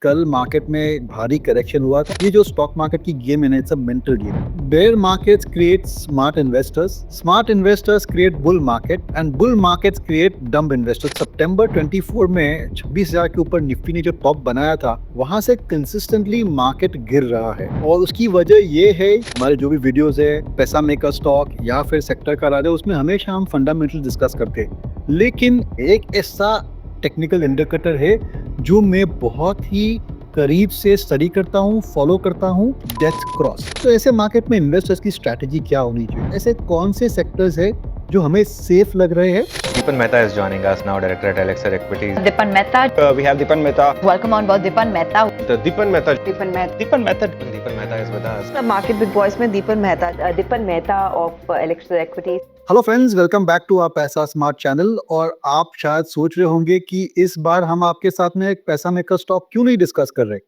कल मार्केट में भारी करेक्शन हुआ था। ये जो स्टॉक मार्केट की गेम है ना, it's a mental game. Bear markets create smart investors create bull market and bull markets create dumb investors. सितंबर 24 में 26,000 के ऊपर निफ्टी ने जो टॉप बनाया था, वहां से कंसिस्टेंटली मार्केट गिर रहा है और उसकी वजह ये है, हमारे जो भी वीडियोस है, पैसा मेकर स्टॉक या फिर सेक्टर का राजा, उसमें हमेशा हम फंडामेंटल डिस्कस करते हैं। लेकिन एक ऐसा टेक्निकल इंडिकेटर है जो मैं बहुत ही करीब से स्टडी करता हूँ, फॉलो करता हूँ, डेथ क्रॉस। तो ऐसे मार्केट में इन्वेस्टर्स की स्ट्रैटेजी क्या होनी चाहिए? ऐसे कौन से सेक्टर्स है जो हमें सेफ लग रहे हैं? Dipan Mehta is joining us now, director at Elixir Equities. Dipan Mehta. We have Dipan Mehta. Welcome on board Dipan Mehta. Dipan Mehta. Dipan Mehta. Dipan Mehta. Dipan Mehta is with us. The Market Big Boys में Dipan Mehta. Dipan Mehta of Elixir Equities. Hello friends, welcome back to our Paisa smart channel. और आप शायद सोच रहे होंगे कि इस बार हम आपके साथ में एक पैसा मेकर स्टॉक क्यों नहीं डिस्कस कर रहे।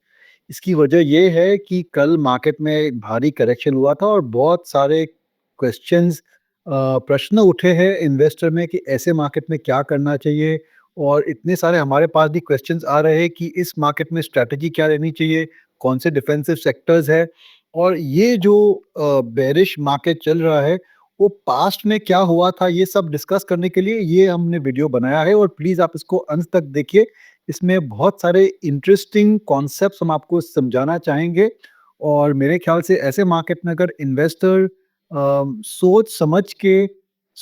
इसकी वजह ये है कि कल मार्केट में भारी करेक्शन हुआ था और बहुत सारे क्वेश्चंस, प्रश्न उठे हैं इन्वेस्टर में कि ऐसे मार्केट में क्या करना चाहिए। और इतने सारे हमारे पास भी क्वेश्चंस आ रहे हैं कि इस मार्केट में स्ट्रैटेजी क्या रहनी चाहिए, कौन से डिफेंसिव सेक्टर्स है, और ये जो बेरिश मार्केट चल रहा है वो पास्ट में क्या हुआ था, ये सब डिस्कस करने के लिए ये हमने वीडियो बनाया है। और प्लीज़ आप इसको अंत तक देखिए, इसमें बहुत सारे इंटरेस्टिंग कॉन्सेप्ट्स हम आपको समझाना चाहेंगे। और मेरे ख्याल से ऐसे मार्केट में अगर इन्वेस्टर सोच समझ के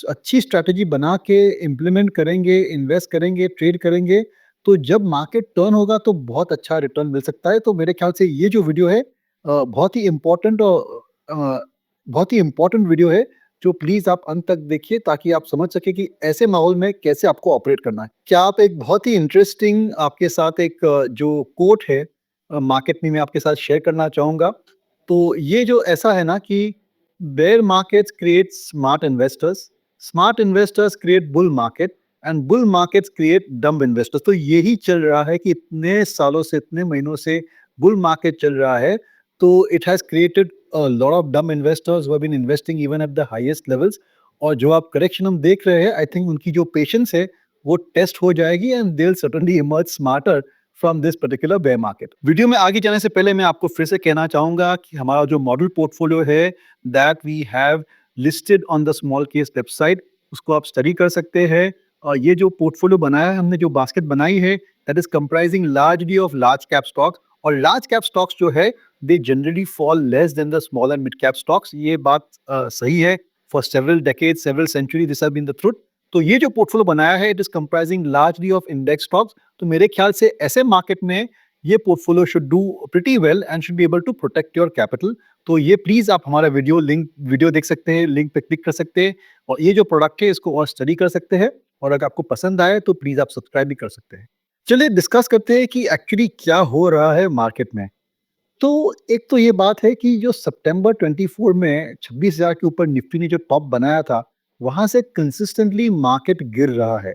अच्छी स्ट्रैटेजी बना के इम्प्लीमेंट करेंगे, इन्वेस्ट करेंगे, ट्रेड करेंगे, तो जब मार्केट टर्न होगा तो बहुत अच्छा रिटर्न मिल सकता है। तो मेरे ख्याल से ये जो वीडियो है बहुत ही इम्पोर्टेंट और बहुत ही इम्पोर्टेंट वीडियो है, जो प्लीज आप अंत तक देखिए ताकि आप समझ सके कि ऐसे माहौल में कैसे आपको ऑपरेट करना है। क्या आप एक बहुत ही इंटरेस्टिंग आपके साथ एक जो कोट है मार्केट में मैं आपके साथ शेयर करना चाहूंगा। तो ये जो ऐसा है ना कि bear markets create smart investors create bull market and bull markets create dumb investors. तो यही चल रहा है कि इतने सालों से, इतने महीनों से बुल मार्केट चल रहा है। तो it has created a lot of dumb investors who have been investing even at the highest levels। और जो आप करेक्शन हम देख रहे हैं, आई थिंक उनकी जो पेशेंस है वो टेस्ट हो जाएगी and they will certainly emerge smarter from this particular bear market. Video में आगे जाने से पहले मैं आपको फिर से कहना चाहूंगा कि हमारा जो मॉडल पोर्टफोलियो है that we have listed on the smallcase website, उसको आप स्टडी कर सकते हैं। और ये जो पोर्टफोलियो बनाया है हमने, जो बास्केट बनाई है, that is comprising largely of large cap stocks. और लार्ज कैप स्टॉक्स जो है they generally fall less than the small and mid cap stocks। ये बात सही है। For several decades, several centuries, this has been the truth। तो ये जो पोर्टफोलियो बनाया है, it is comprising largely of index stocks। तो मेरे ख्याल से ऐसे मार्केट में ये portfolio should do pretty well and should be able to protect your capital। तो ये प्लीज आप हमारा वीडियो देख सकते हैं, लिंक पे क्लिक कर सकते हैं और ये जो प्रोडक्ट है इसको और स्टडी कर सकते हैं। और अगर आपको पसंद आए तो प्लीज आप सब्सक्राइब भी कर सकते हैं। चलिए डिस्कस करते हैं कि एक्चुअली क्या हो रहा है मार्केट में। तो एक तो ये बात है कि जो सितंबर 24 में 26,000 के ऊपर निफ्टी ने जो टॉप बनाया था, वहां से कंसिस्टेंटली मार्केट गिर रहा है।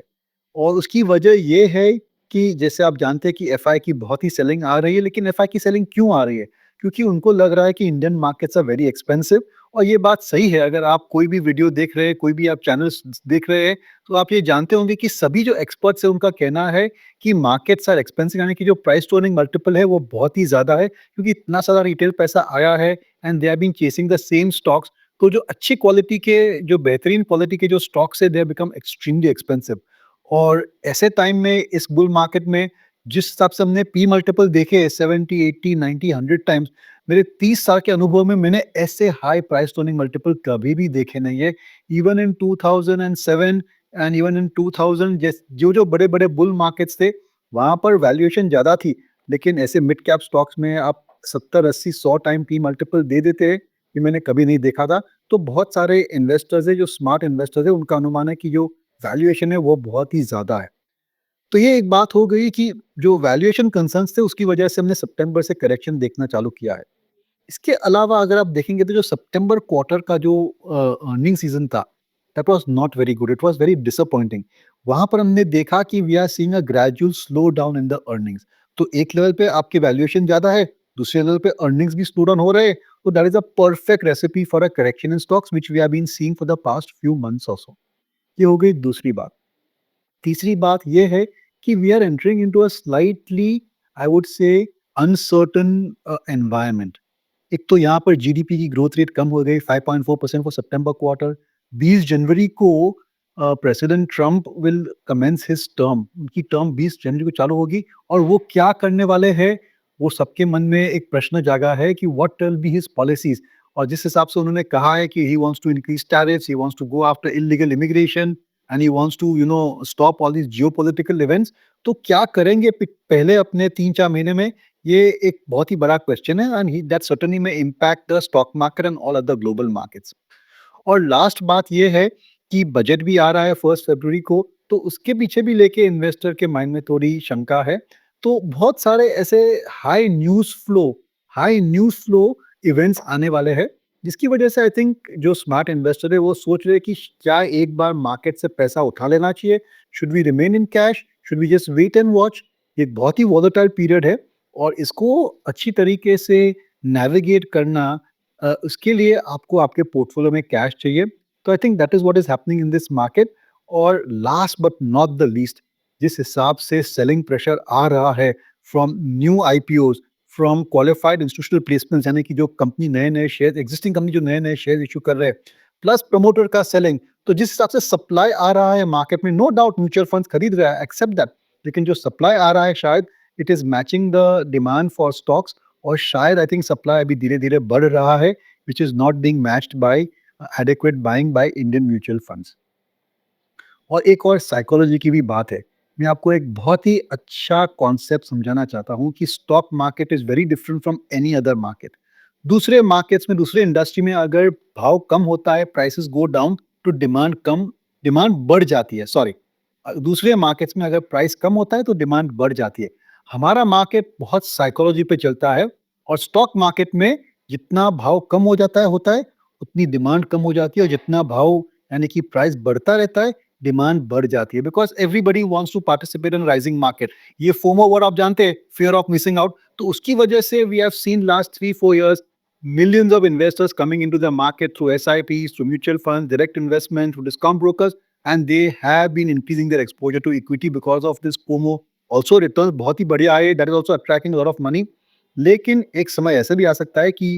और उसकी वजह ये है कि जैसे आप जानते हैं कि एफआई की बहुत ही सेलिंग आ रही है। लेकिन एफआई की सेलिंग क्यों आ रही है? क्योंकि उनको लग रहा है कि Indian markets are very expensive. और ये बात सही है। अगर आप कोई भी वीडियो देख रहे हैं, कोई भी आप चैनल्स देख रहे हैं, तो आप ये जानते होंगे कि सभी जो एक्सपर्ट्स हैं उनका कहना है कि मार्केट्स आर एक्सपेंसिव, यानी कि जो प्राइस टू अर्निंग मल्टीपल है वो बहुत ही ज्यादा है, क्योंकि इतना सारा रिटेल पैसा आया है and they are been chasing the same stocks. तो जो अच्छी क्वालिटी के, जो बेहतरीन क्वालिटी के जो स्टॉक्स है, दे बिकम एक्सट्रीमली एक्सपेंसिव। और ऐसे टाइम में इस बुल मार्केट में जिस हिसाब से हमने पी मल्टीपल देखे 70, 80, 90, 100 टाइम्स, मेरे 30 साल के अनुभव में मैंने ऐसे high price to earning multiple कभी भी देखे नहीं है। Even in 2007 and even in 2000, जो बड़े बड़े बुल मार्केट्स थे वहां पर वैल्यूएशन ज्यादा थी, लेकिन ऐसे मिड कैप स्टॉक्स में आप 70, 80, 100 टाइम पी मल्टीपल दे देते हैं, ये मैंने कभी नहीं देखा था। तो बहुत सारे इन्वेस्टर्स है, जो स्मार्ट इन्वेस्टर्स है, उनका अनुमान है कि जो वैल्यूएशन है वो बहुत ही ज्यादा है। तो ये एक बात हो गई कि जो वैल्यूएशन कंसर्न्स थे उसकी वजह से हमने सितंबर से करेक्शन देखना चालू किया है। इसके अलावा अगर आप देखेंगे तो जो सितंबर क्वार्टर का जो अर्निंग सीजन था, that was not very good, it was very disappointing. वहां पर हमने देखा कि we are seeing a gradual slow down in the earnings. तो एक लेवल पे आपकी वैल्यूएशन ज्यादा है, दूसरे लेवल पे अर्निंग्स भी स्लो डाउन हो रहे हैं। तो that is a perfect recipe for a correction in stocks which we have been seeing for the past few months also. ये हो गई दूसरी बात। तीसरी बात ये है कि we are entering into a slightly, I would say, uncertain environment. एक तो यहाँ पर जीडीपी की ग्रोथ रेट कम हो गई 5.4% फॉर सितंबर क्वार्टर। 20 जनवरी को president Trump will commence his term. उनकी टर्म 20 जनवरी को चालू होगी और वो क्या करने वाले हैं, वो सबके मन में एक प्रश्न जागा है कि what will be his policies. और जिस हिसाब से उन्होंने कहा है कि he wants to increase tariffs, he wants to go after illegal immigration and he wants to stop all these geopolitical events. तो क्या करेंगे पहले अपने 3-4 महीने में, ये एक बहुत ही बड़ा क्वेश्चन है एंड दैट सर्टेनली में impact the stock market and all other global markets. और लास्ट बात ये है कि बजट भी आ रहा है 1 फरवरी को, तो उसके पीछे भी लेके इन्वेस्टर के माइंड में थोड़ी शंका है। तो बहुत सारे ऐसे हाई न्यूज़ फ्लो इवेंट्स आने वाले हैं, जिसकी वजह से आई थिंक जो स्मार्ट इन्वेस्टर है वो सोच रहे हैं कि क्या एक बार मार्केट से पैसा उठा लेना चाहिए? Should we remain in cash? Should we just wait and watch? ये एक बहुत ही वोलेटाइल पीरियड है और इसको अच्छी तरीके से नेविगेट करना, उसके लिए आपको आपके पोर्टफोलियो में कैश चाहिए। तो I think that is what is happening in this market. और last but not the least, जिस हिसाब से सेलिंग प्रेशर आ रहा है from new IPOs, from qualified institutional placements, यानी कि जो कंपनी नए-नए शेयर, एक्जिस्टिंग कंपनी जो नए-नए शेयर इश्यू कर रहे हैं, प्लस प्रमोटर का सेलिंग, तो जिस हिसाब से सप्लाई आ रहा है मार्केट में, नो डाउट म्यूचुअल फंड्स खरीद रहा है, एक्सेप्ट दैट। लेकिन जो सप्लाई आ रहा है शायद it is matching the demand for stocks, और शायद आई थिंक सप्लाई अभी धीरे-धीरे बढ़ रहा है, which is not being matched by adequate buying by Indian mutual funds. और एक और साइकोलॉजी की भी बात है। मैं आपको एक बहुत ही अच्छा कॉन्सेप्ट समझाना चाहता हूँ कि stock market is very different from any other market. दूसरे मार्केट्स में, दूसरे इंडस्ट्री में अगर भाव कम होता है, प्राइसेस गो डाउन, तो डिमांड बढ़ जाती है, सॉरी। दूसरे मार्केट्स में अगर प्राइस कम होता है तो डिमांड बढ़ जाती है। हमारा मार्केट बहुत साइकोलॉजी पे चलता है और स्टॉक मार्केट में जितना भाव कम होता है, उतनी डिमांड कम हो जाती है, और जितना भाव यानी कि प्राइस बढ़ता रहता है, डिमांड बढ़ जाती है, because everybody wants to participate in rising market. ये फोमो वर्ड आप जानते हैं, फियर ऑफ मिसिंग आउट। तो उसकी वजह से we have seen last 3-4 years millions of investors coming into the market through SIPs, through mutual funds, direct investment, through discount brokers, and they have been increasing their exposure to equity because of this FOMO. Also returns बहुत ही बढ़िया है, that is also attracting a lot of money. लेकिन एक समय ऐसा भी आ सकता है कि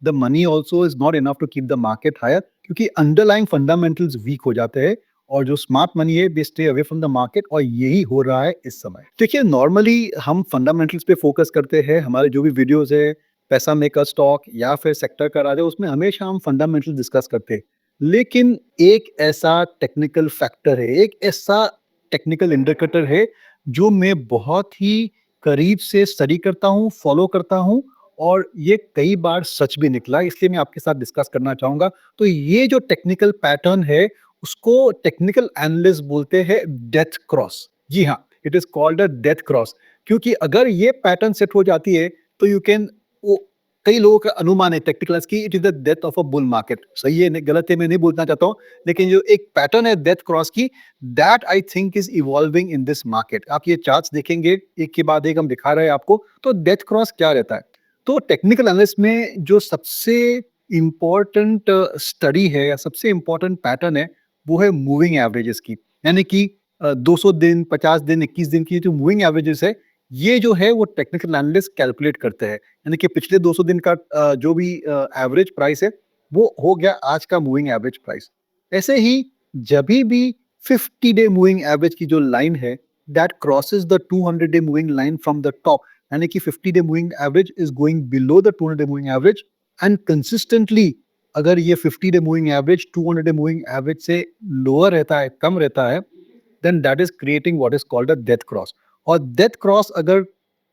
the money also is not enough to keep the market higher, क्योंकि underlying fundamentals weak हो जाते हैं और जो स्मार्ट मनी है they stay away from the market, और यही हो रहा है इस समय। देखिए, नॉर्मली हम फंडामेंटल्स पे फोकस करते हैं, हमारे जो भी वीडियोस है, पैसा मेकर स्टॉक या फिर सेक्टर का राजा, उसमें हमेशा हम फंडामेंटल डिस्कस करते हैं। लेकिन एक ऐसा टेक्निकल फैक्टर है, एक ऐसा टेक्निकल इंडिकेटर है जो मैं बहुत ही करीब से स्टडी करता हूँ, फॉलो करता हूँ, और ये कई बार सच भी निकला, इसलिए मैं आपके साथ डिस्कस करना चाहूंगा। तो ये जो टेक्निकल पैटर्न है, उसको टेक्निकल एनालिस्ट बोलते हैं डेथ क्रॉस। जी हाँ, it is called a death cross, क्योंकि अगर ये पैटर्न सेट हो जाती है तो यू कैन, कई लोगों का अनुमान है टेक्निकल की, it is the death of a bull market. सही है, गलत है, मैं नहीं बोलना चाहता हूँ, लेकिन जो एक पैटर्न है डेथ क्रॉस की, that I think is evolving in this market. आप ये चार्ट्स देखेंगे, एक के बाद एक हम दिखा रहे हैं आपको। तो डेथ क्रॉस क्या रहता है? तो टेक्निकल एनालिस्ट में जो सबसे इंपॉर्टेंट स्टडी है या सबसे इंपॉर्टेंट पैटर्न है, वो है मूविंग एवरेजेस की। यानी कि 200 दिन, 50 दिन, 21 दिन की जो मूविंग एवरेजेस है, ये जो है वो टेक्निकल एनालिस्ट कैलकुलेट करते हैं। यानी कि पिछले 200 दिन का जो भी एवरेज प्राइस है, वो हो गया आज का मूविंग एवरेज प्राइस। ऐसे ही जभी भी 50 डे मूविंग एवरेज की जो लाइन है, that crosses the 200 day moving line from the top, यानी कि 50 day moving average is going below the 200 day moving average, and consistently अगर ये 50 day moving average 200 day moving average से lower रहता है, कम रहता है, then that is creating what is called a death cross. और डेथ क्रॉस अगर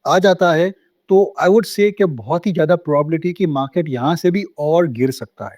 आ जाता है तो आई वुड से कि बहुत ही ज्यादा प्रोबेबिलिटी कि मार्केट यहाँ से भी और गिर सकता है।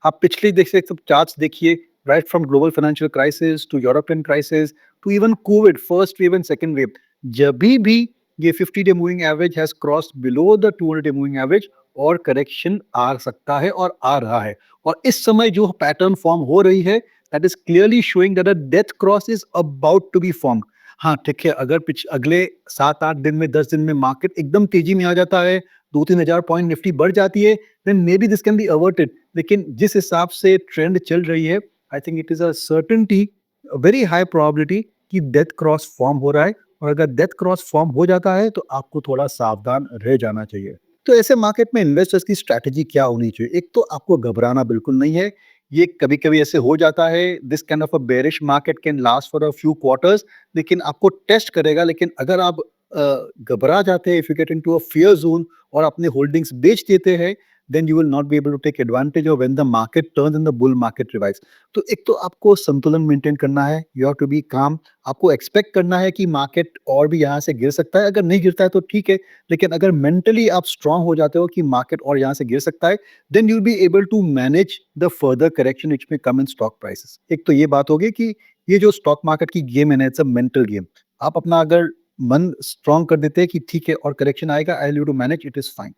आप पिछले देख सकते चार्ट्स देखिए, right from global financial crisis to European crisis to even COVID first wave and second wave, जब भी ये 50 day moving average has crossed below the 200 day moving average, और करेक्शन आ सकता है और आ रहा है। और इस समय जो पैटर्न फॉर्म हो रही है, that is clearly showing that a death cross is about to be form. हाँ, ठीक है, अगर अगले 7-8 दिन में, 10 दिन में मार्केट एकदम तेजी में आ जाता है, 2-3 हजार पॉइंट निफ्टी बढ़ जाती है, then may be this can be averted. लेकिन जिस हिसाब से ट्रेंड चल रही है, I think it is a certainty, very high probability कि डेथ क्रॉस फॉर्म हो रहा है, और अगर डेथ क्रॉस फॉर्म हो जाता है तो आपको थोड़ा सावधान रह जाना चाहिए। तो ऐसे मार्केट में इन्वेस्टर्स की स्ट्रैटेजी क्या होनी चाहिए? एक तो आपको घबराना बिल्कुल नहीं है। ये कभी-कभी ऐसे हो जाता है, this kind of a bearish market can last for a few quarters, लेकिन आपको टेस्ट करेगा। लेकिन अगर आप घबरा जाते हैं, if you get into a fear zone और अपने होल्डिंग्स बेच देते हैं, then you will not be able to take advantage of when the market turns and the bull market revives. तो एक तो आपको संतुलन मेंटेन करना है, you have to be calm. आपको एक्सपेक्ट करना है कि मार्केट और भी यहाँ से गिर सकता है। अगर नहीं गिरता है तो ठीक है, लेकिन अगर मेंटली आप स्ट्रांग हो जाते हो कि मार्केट और यहाँ से गिर सकता है, then you'll be able to manage the further correction which may come in stock prices. एक तो ये बात होगी कि ये जो स्टॉक मार्केट की गेम है ना, इट्स अ मेंटल गेम। आप अपना अगर मन स्ट्रांग कर देते हैं कि ठीक है और करेक्शन आएगा, I will do to manage, it is fine.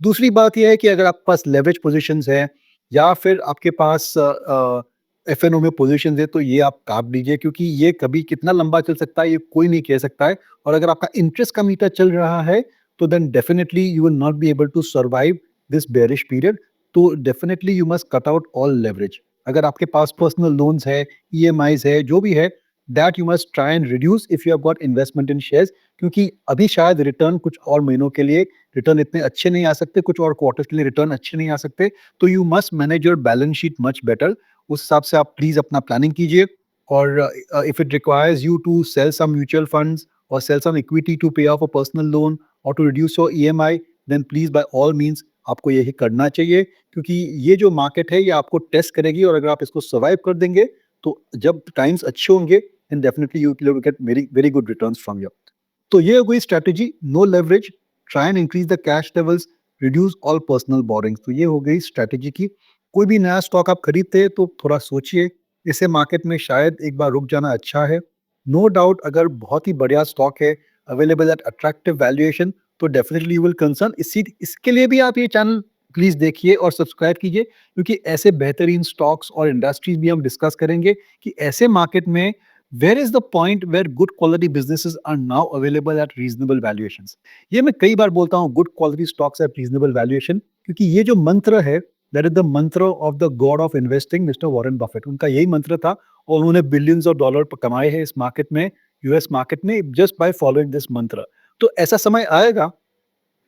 दूसरी बात ये है कि अगर आपके पास लेवरेज पोजीशंस है या फिर आपके पास एफएनओ में पोजीशंस है, तो ये आप काट दीजिए, क्योंकि ये कभी कितना लंबा चल सकता है ये कोई नहीं कह सकता है। और अगर आपका इंटरेस्ट का मीटर चल रहा है तो then definitely you will not be able to survive this bearish period. तो definitely you must cut out all leverage. अगर आपके पास पर्सनल लोन्स है, ईएमआईज है, जो भी है, that you must try and reduce if you have got investment in shares, क्योंकि अभी शायद रिटर्न कुछ और महीनों के लिए रिटर्न इतने अच्छे नहीं आ सकते, कुछ और क्वार्टर्स के लिए रिटर्न अच्छे नहीं आ सकते। तो you must manage your balance sheet much better. उस हिसाब से आप प्लीज अपना प्लानिंग कीजिए। और if it requires you to sell some mutual funds और sell some equity to pay off a personal loan और to reduce your EMI, then please by all means आपको यही करना चाहिए, क्योंकि ये जो मार्केट है ये आपको टेस्ट करेगी। और अगर आप इसको सर्वाइव कर देंगे तो जब टाइम्स अच्छे होंगे, then definitely you will get very very good returns from your. तो ये हो गई strategy, no leverage, try and increase the cash levels, reduce all personal borrowings. तो ये हो गई स्ट्रैटेजी की। कोई भी नया स्टॉक आप खरीदते हैं तो थोड़ा सोचिए, इसे मार्केट में शायद एक बार रुक जाना अच्छा है। नो डाउट अगर बहुत ही बढ़िया स्टॉक है अवेलेबल एट अट्रैक्टिव वैल्यूएशन, तो डेफिनेटली यू विल कंसर्न। इसी इसके लिए भी आप ये चैनल प्लीज देखिए और सब्सक्राइब कीजिए, क्योंकि ऐसे बेहतरीन स्टॉक्स और इंडस्ट्रीज भी हम डिस्कस करेंगे कि ऐसे मार्केट में where is the point where good quality businesses are now available at reasonable valuations। ये मैं कई बार बोलता हूँ, good quality stocks at reasonable valuation, क्योंकि ये जो मंत्र है, that is the mantra of the god of investing, mister Warren Buffett. उनका यही मंत्र था और उन्होंने बिलियंस ऑफ डॉलर कमाए हैं इस मार्केट में, यूएस मार्केट में, जस्ट बाय फॉलोइंग दिस मंत्र। तो ऐसा समय आएगा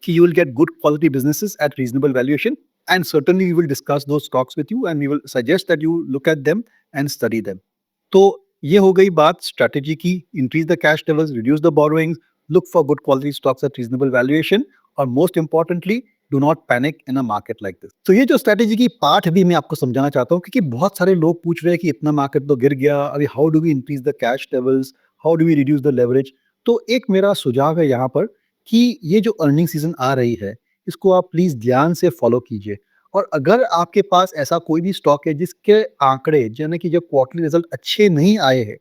कि you will get good quality businesses at reasonable valuation, and certainly we will discuss those stocks with you and we will suggest that you look at them and study them। तो ये हो गई बात स्ट्रैटेजी की, increase the cash levels, reduce the borrowings, look for good quality stocks at reasonable valuation, और most importantly do not panic in a market like this. तो ये जो स्ट्रैटेजी की पार्ट भी मैं आपको समझाना चाहता हूँ, क्योंकि बहुत सारे लोग पूछ रहे हैं कि इतना मार्केट तो गिर गया, अभी how do we increase the cash levels, how do we reduce the leverage. तो एक मेरा सुझाव है यहाँ पर कि ये जो अर्निंग सीजन आ रही है, इसको आप प्लीज ध्यान से फॉलो कीजिए। और अगर आपके पास ऐसा कोई भी स्टॉक है जिसके आंकड़े यानी कि जो क्वार्टरली रिजल्ट अच्छे नहीं आए हैं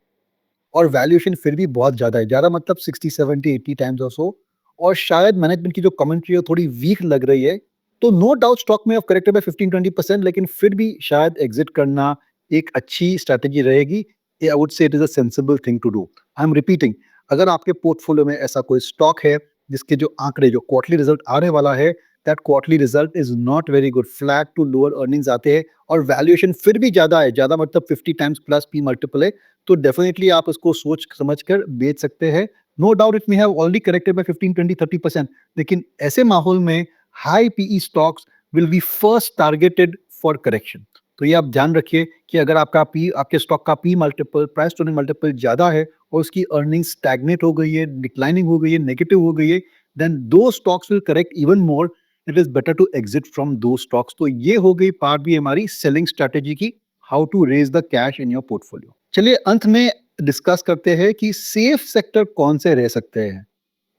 और वैल्यूएशन फिर भी बहुत ज़्यादा है, ज़्यादा मतलब 60, 70, 80 टाइम्स और सो, और शायद मैनेजमेंट की जो कमेंट्री है थोड़ी वीक लग रही है, तो नो डाउट स्टॉक में ऑफ करेक्टेड बाय 15-20%, लेकिन फिर भी शायद एग्जिट करना एक अच्छी स्ट्रैटेजी रहेगी। I would say it is a sensible thing to do. I am repeating, अगर आपके पोर्टफोलियो में ऐसा कोई स्टॉक है जिसके जो आंकड़े जो क्वार्टरली रिजल्ट आने वाला है, that quarterly result is not very good, flat to lower earnings आते हैं और वैल्यूएशन फिर भी ज़्यादा है, ज़्यादा मतलब 50 टाइम्स प्लस पी मल्टीपल है, तो डेफिनेटली आप उसको सोच समझ कर बेच सकते हैं। No doubt it may have already corrected by 15, 20, 30%, लेकिन ऐसे माहौल में high PE stocks will be first targeted for correction. तो ये आप ध्यान रखिए कि अगर आपके स्टॉक का P multiple, price to earning multiple ज़्यादा है और उसकी अर्निंग्स स्टैग्नेट हो गई है, डिक्लाइनिंग हो गई है, नेगेटिव हो गई है, then those stocks will correct even more. It is better to exit from those stocks. तो ये हो गई पार्ट भी हमारी सेलिंग स्ट्रेटेजी की, how to raise the cash in your portfolio. चलिए अंत में डिस्कस करते हैं कि सेफ सेक्टर कौन से रह सकते हैं।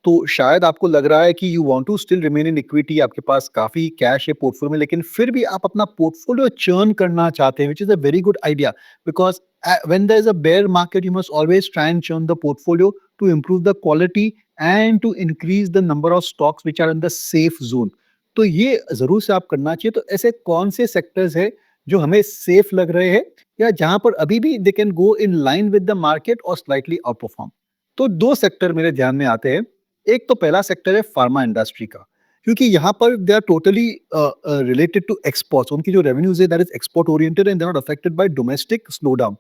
तो शायद आपको लग रहा है कि you want to still remain in equity, आपके पास काफी कैश है पोर्टफोलियो में, लेकिन फिर भी आप अपना पोर्टफोलियो चर्न करना चाहते हैं, which is a very good idea, because when there is a bear market you must always try and churn the portfolio to improve the quality and to increase the number of stocks which are in the safe zone. तो ये जरूर से आप करना चाहिए। तो ऐसे कौन से सेक्टर्स है जो हमें सेफ लग रहे हैं या जहां पर अभी भी they can go in line with the market और स्लाइटली आउट परफॉर्म। तो दो सेक्टर मेरे ध्यान में आते हैं। एक तो पहला सेक्टर है फार्मा इंडस्ट्री का, क्योंकि यहाँ पर they are totally related to exports. उनकी जो रेवेन्यूज है that is export oriented and they are not affected by domestic slow down.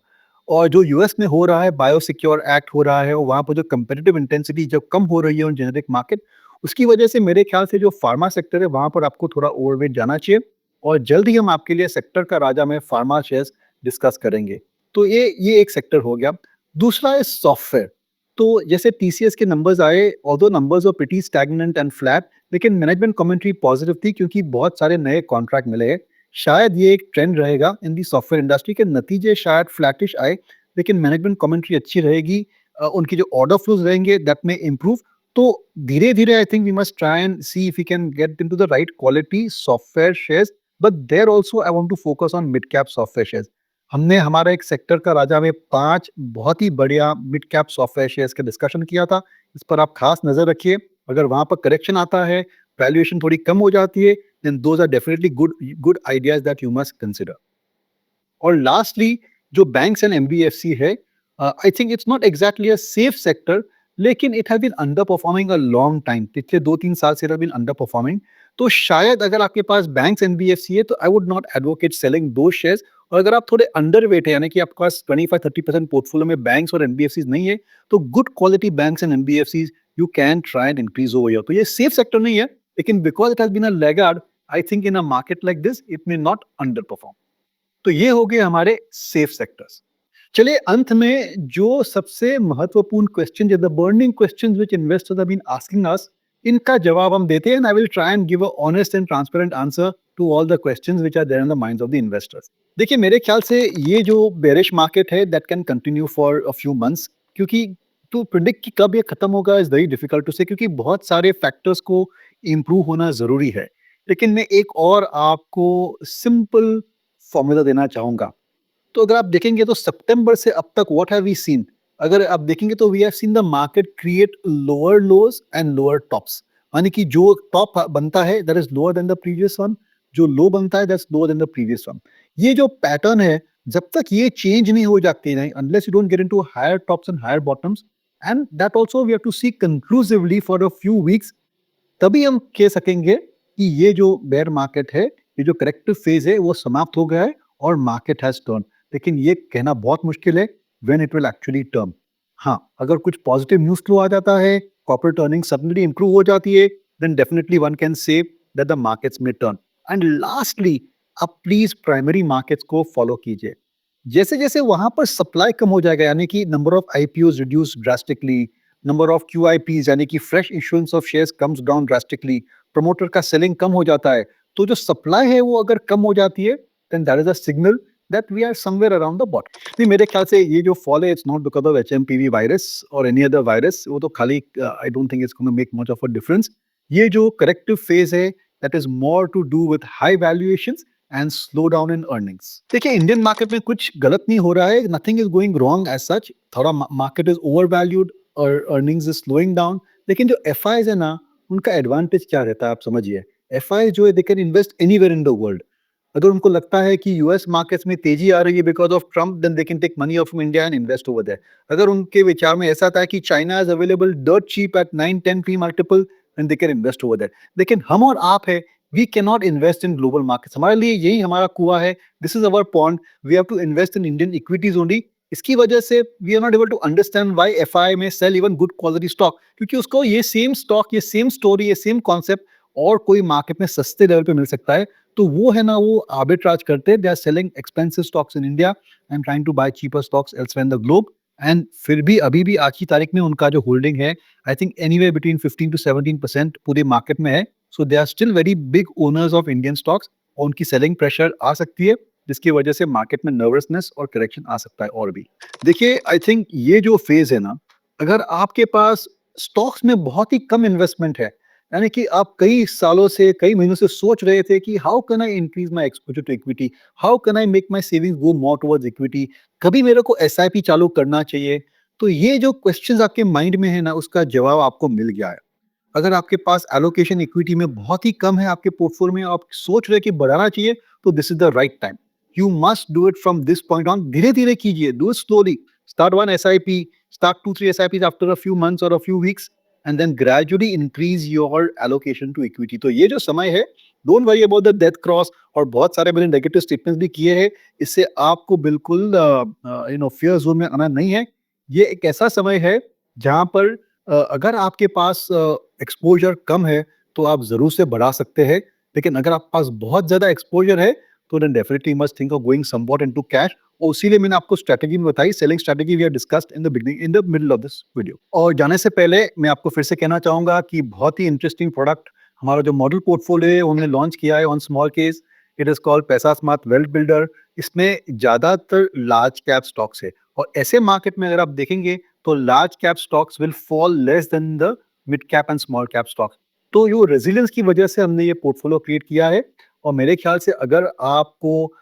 और जो यूएस में हो रहा है, बायोसिक्योर एक्ट हो रहा है और वहाँ पर जो कंपेटिटिव इंटेंसिटी जब कम हो रही है ऑन जेनेरिक मार्केट, उसकी वजह से मेरे ख्याल से जो फार्मा सेक्टर है वहाँ पर आपको थोड़ा ओवरवेट जाना चाहिए और जल्द ही हम आपके लिए सेक्टर का राजा में फार्मा शेयर्स डिस्कस करेंगे। तो ये एक सेक्टर हो गया। दूसरा है सॉफ्टवेयर। तो जैसे टीसीएस के नंबर्स आए, although numbers were pretty stagnant and flat, लेकिन मैनेजमेंट कमेंट्री पॉजिटिव थी क्योंकि बहुत सारे नए कॉन्ट्रैक्ट मिले हैं। शायद ये एक ट्रेंड रहेगा इन दी सॉफ्टवेयर इंडस्ट्री के नतीजे शायद फ्लैटिश आए, लेकिन मैनेजमेंट कमेंट्री अच्छी रहेगी। उनकी जो ऑर्डर फ्लोज रहेंगे दैट में इम्प्रूव। तो धीरे-धीरे I think we must try and see if we can get into the right quality software shares, but there also I want to focus on mid cap software shares. हमने हमारा एक sector का राजा में 5 बहुत ही बढ़िया mid cap software shares का discussion किया था। इस पर आप खास नज़र रखिए। अगर वहाँ पर करेक्शन आता है, वैल्यूएशन थोड़ी कम हो जाती है, then those are definitely good ideas that you must consider. और लास्टली जो बैंक्स एंड एनबीएफसी है, I think it's not exactly a safe sector, लेकिन it have been under performing a long time. पिछले 2-3 साल से it have been under performing. तो शायद अगर आपके पास बैंक्स एनबीएफसी है तो I would not advocate selling those shares. और अगर आप थोड़े अंडरवेट है यानी कि आपके पास 25-30% पोर्टफोलियो में बैंक्स और एनबीएफसीज नहीं है, तो good quality banks and NBFCs you can try and increase over year. तो ये सेफ सेक्टर नहीं है, लेकिन because it has been a laggard, I think in a market like this it may not under perform. तो ये हो गए हमारे सेफ सेक्टर्स। चलिए अंत में जो सबसे महत्वपूर्ण question, the burning questions which investors have been asking us, इनका जवाब हम देते हैं and I will try and give an honest and transparent answer to all the questions which are there in the minds of the investors. देखिए मेरे ख्याल से ये जो बेरिश मार्केट है that can continue for a few months, क्योंकि to predict कि कब ये खत्म होगा इज वेरी डिफिकल्ट टू से, क्योंकि बहुत सारे फैक्टर्स को इम्प्रूव होना जरूरी है। लेकिन मैं एक और आपको सिंपल फॉर्मूला देना चाहूंगा। तो अगर आप देखेंगे तो सितंबर से अब तक व्हाट हैव वी सीन, अगर आप देखेंगे तो we have seen the market create lower lows and lower tops. यानी कि जो टॉप बनता है that is lower than the previous one, जो लो बनता है that's lower than the previous one. ये जो पैटर्न है, जब तक ये चेंज नहीं हो जाती है, unless you don't get into higher tops and higher bottoms, and that also we have to see conclusively for a few weeks, तभी हम कह सकेंगे कि ये जो बेयर मार्केट है, ये जो करेक्टिव फेज है वो समाप्त हो गया है और मार्केट हैज टर्न। लेकिन ये कहना बहुत मुश्किल है when it will actually turn. हाँ, अगर कुछ पॉजिटिव न्यूज़ फ्लो आ जाता है, कॉर्पोरेट अर्निंग्स सडनली इंप्रूव हो जाती है, then definitely one can say that the markets may turn. And lastly, आप प्लीज प्राइमरी मार्केट्स को फॉलो कीजिए। जैसे-जैसे वहाँ पर सप्लाई कम हो जाएगा, यानी कि number of IPOs reduce drastically, number of QIPs यानी कि fresh issuance of shares comes down drastically, promoter का सेलिंग कम हो जाता है, तो जो सप्लाई है वो अगर कम हो जाती है, then that is a signal that we are somewhere around the bottom. नहीं, मेरे ख्याल से ये जो फॉल है, it's not because of HMPV virus or any other virus, वो तो खाली I don't think it's going to make much of a difference. ये जो corrective phase है, that is more to do with high valuations and slow down in earnings. देखिए Indian market में कुछ गलत नहीं हो रहा है, nothing is going wrong as such. थोड़ा मार्केट is overvalued और earnings is slowing down. लेकिन जो FIs है ना, उनका एडवांटेज क्या रहता है आप समझिए। FIs जो है they can invest anywhere in the world. अगर उनको लगता है कि यूएस मार्केट्स में तेजी आ रही है because of Trump, then they can take money of India and invest over there. अगर उनके विचार में ऐसा था कि China is available dirt cheap at 9-10 P multiple, then they can invest over there. लेकिन हम और आप है, we can not invest in global markets. हमारे लिए यही हमारा कुआं है, this is our pond, we have to invest in Indian equities only. इसकी वजह से we are not able to understand why FI में sell even good quality stock, क्योंकि उसको ये सेम स्टॉक, ये सेम स्टोरी, ये सेम कॉन्सेप्ट और कोई मार्केट में सस्ते लेवल पे मिल सकता है। तो वो है ना, वो आर्बिट्राज करते हैं, they are selling expensive stocks in India and trying to buy cheaper stocks elsewhere in the globe. एंड फिर भी अभी भी आज की तारीख में उनका जो होल्डिंग है, I think anywhere between 15 to 17% पूरे मार्केट में है। So they are still very big owners of Indian stocks और उनकी सेलिंग प्रेशर आ सकती है, जिसकी वजह से मार्केट में नर्वसनेस और करेक्शन आ सकता है। और भी देखिए, आई थिंक ये जो फेज है ना, अगर आपके पास स्टॉक्स में बहुत ही कम इन्वेस्टमेंट है, यानी कि आप कई सालों से, कई महीनों से सोच रहे थे कि how can I increase my exposure to equity, how can I make my savings go more towards equity, कभी मेरे को एसआईपी चालू करना चाहिए, तो ये जो क्वेश्चंस आपके माइंड में है ना, उसका जवाब आपको मिल गया है। अगर आपके पास एलोकेशन इक्विटी में बहुत ही कम है आपके पोर्टफोलियो में, आप सोच रहे कि बढ़ाना चाहिए, तो this is the right time. You must do it from this point on. धीरे धीरे कीजिए, do it slowly, start one SIP, start 2-3 SIPs after a few months or a few weeks, and then gradually increase your allocation to equity. तो ये जो समय है, don't worry about the death cross, और बहुत सारे मैंने नेगेटिव स्टेटमेंट्स भी किए हैं, इससे आपको बिल्कुल फियर जोन में आना नहीं है। ये एक ऐसा समय है जहाँ पर अगर आपके पास एक्सपोजर कम है तो आप ज़रूर से बढ़ा सकते हैं, लेकिन अगर आपके पास बहुत ज़्यादा एक्सपोजर है तो then definitely must think of going somewhat into cash. और इसीलिए मैंने आपको स्ट्रेटजी में बताई, selling strategy we are discussed in the beginning, in the middle of this video. और जाने से पहले मैं आपको फिर से कहना चाहूंगा कि बहुत ही इंटरेस्टिंग प्रोडक्ट हमारा जो मॉडल पोर्टफोलियो है हमने लॉन्च किया है on small case. It is called पैसा स्मार्ट वेल्थ बिल्डर। इसमें ज्यादातर लार्ज कैप स्टॉक्स है, और ऐसे मार्केट में अगर आप देखेंगे तो large cap stocks will fall less than the mid cap and small cap stocks. तो ये रेजिलियंस की वजह से हमने ये पोर्टफोलियो क्रिएट किया है। और मेरे ख्याल से अगर आपको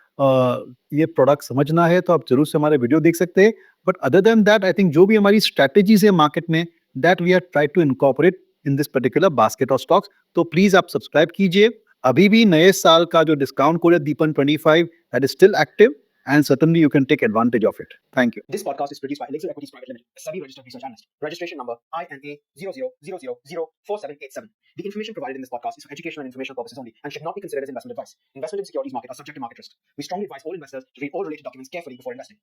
ये प्रोडक्ट समझना है तो आप जरूर से हमारे वीडियो देख सकते हैं। But other than that I think जो भी हमारी स्ट्रेटेजीज है मार्केट में, that we are try to incorporate in this particular basket of stocks. तो प्लीज आप सब्सक्राइब कीजिए। अभी भी नए साल का जो डिस्काउंट कोड है दीपन 25, that is still active, and certainly you can take advantage of it. Thank you. This podcast is produced by Elixir Equities Private Limited, a SEBI registered research analyst. Registration number INA 0000047887. The information provided in this podcast is for educational and informational purposes only and should not be considered as investment advice. Investment in securities market are subject to market risk. We strongly advise all investors to read all related documents carefully before investing.